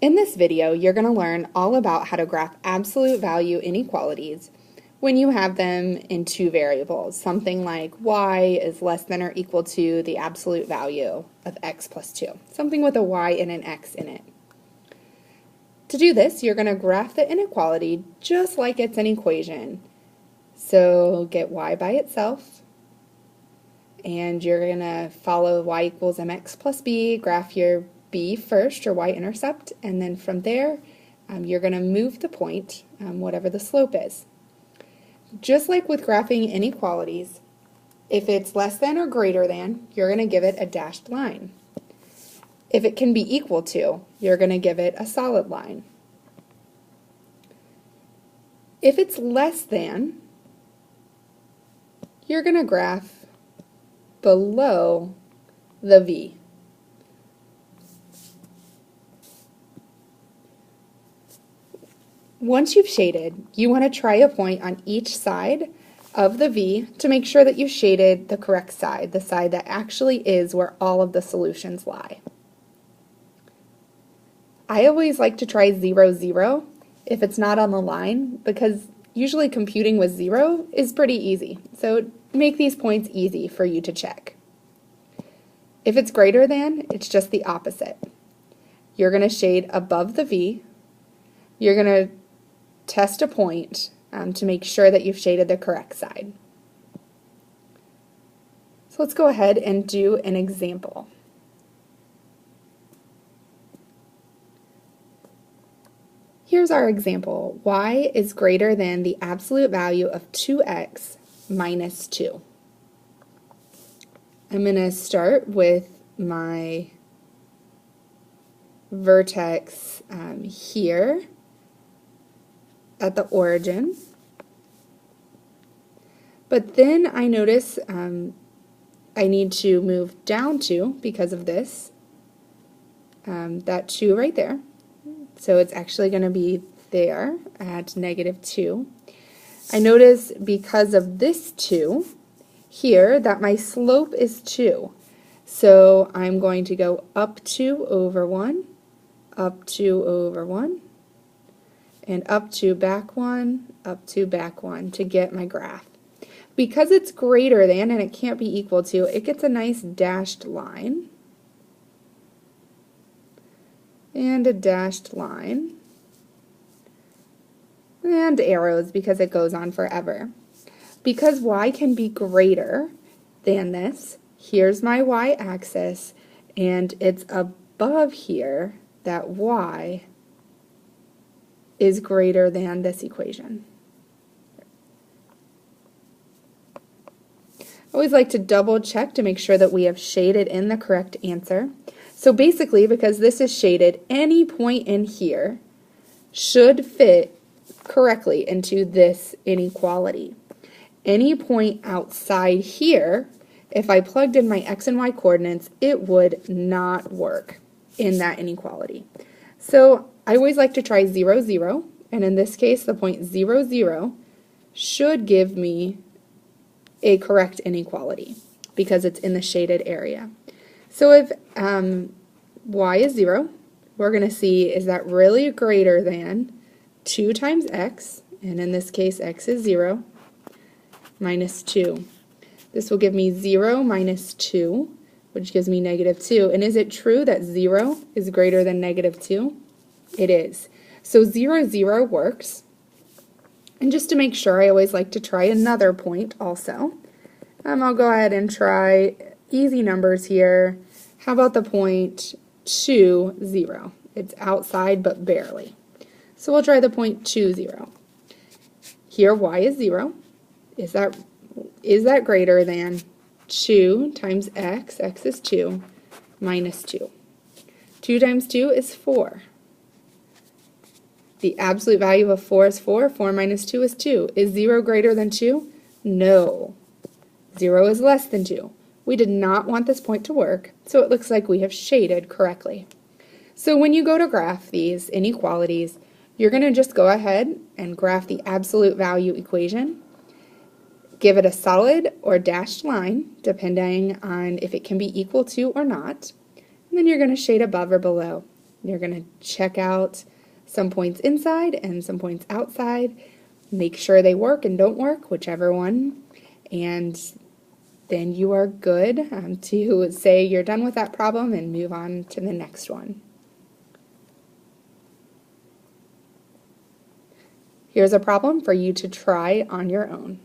In this video, you're going to learn all about how to graph absolute value inequalities when you have them in two variables, something like y is less than or equal to the absolute value of x plus 2, something with a y and an x in it. To do this, you're going to graph the inequality just like it's an equation. So get y by itself, and you're going to follow y equals mx plus b, graph your b first, your y-intercept, and then from there you're going to move the point, whatever the slope is. Just like with graphing inequalities, if it's less than or greater than, you're going to give it a dashed line. If it can be equal to, you're going to give it a solid line. If it's less than, you're going to graph below the v. Once you've shaded, you want to try a point on each side of the v to make sure that you shaded the correct side, the side that actually is where all of the solutions lie. I always like to try 0, 0 if it's not on the line, because usually computing with 0 is pretty easy. So make these points easy for you to check. If it's greater than, it's just the opposite. You're going to shade above the v. You're going to test a point to make sure that you've shaded the correct side. So let's go ahead and do an example. Here's our example. Y is greater than the absolute value of 2x minus 2. I'm going to start with my vertex here at the origin, but then I notice I need to move down 2 because of this, that 2 right there. So it's actually going to be there at -2. I notice because of this 2 here that my slope is 2. So I'm going to go up 2 over 1, up 2 over 1, and up 2 back 1, up 2 back 1 to get my graph. Because it's greater than and it can't be equal to, it gets a nice dashed line. And a dashed line, and arrows because it goes on forever. Because y can be greater than this, here's my y-axis, and it's above here that y is greater than this equation. I always like to double check to make sure that we have shaded in the correct answer. So basically, because this is shaded, any point in here should fit correctly into this inequality. Any point outside here, if I plugged in my x and y coordinates, it would not work in that inequality. So I always like to try 0, 0, and in this case, the point 0, 0 should give me a correct inequality because it's in the shaded area. So if y is 0, we're going to see, is that really greater than 2 times x, and in this case x is 0, minus 2. This will give me 0 minus 2, which gives me -2. And is it true that 0 is greater than -2? It is. So 0, 0 works. And just to make sure, I always like to try another point also. I'll go ahead and try easy numbers here. How about the point 2, 0? It's outside, but barely. So we'll try the point 2, 0. Here, y is 0. Is that greater than 2 times x, x is 2, minus 2? 2 times 2 is 4. The absolute value of 4 is 4. 4 minus 2 is 2. Is 0 greater than 2? No. 0 is less than 2. We did not want this point to work, so it looks like we have shaded correctly. So when you go to graph these inequalities, you're going to just go ahead and graph the absolute value equation, give it a solid or dashed line, depending on if it can be equal to or not, and then you're going to shade above or below. You're going to check out some points inside and some points outside. Make sure they work and don't work, whichever one, and then you are good to say you're done with that problem and move on to the next one. Here's a problem for you to try on your own.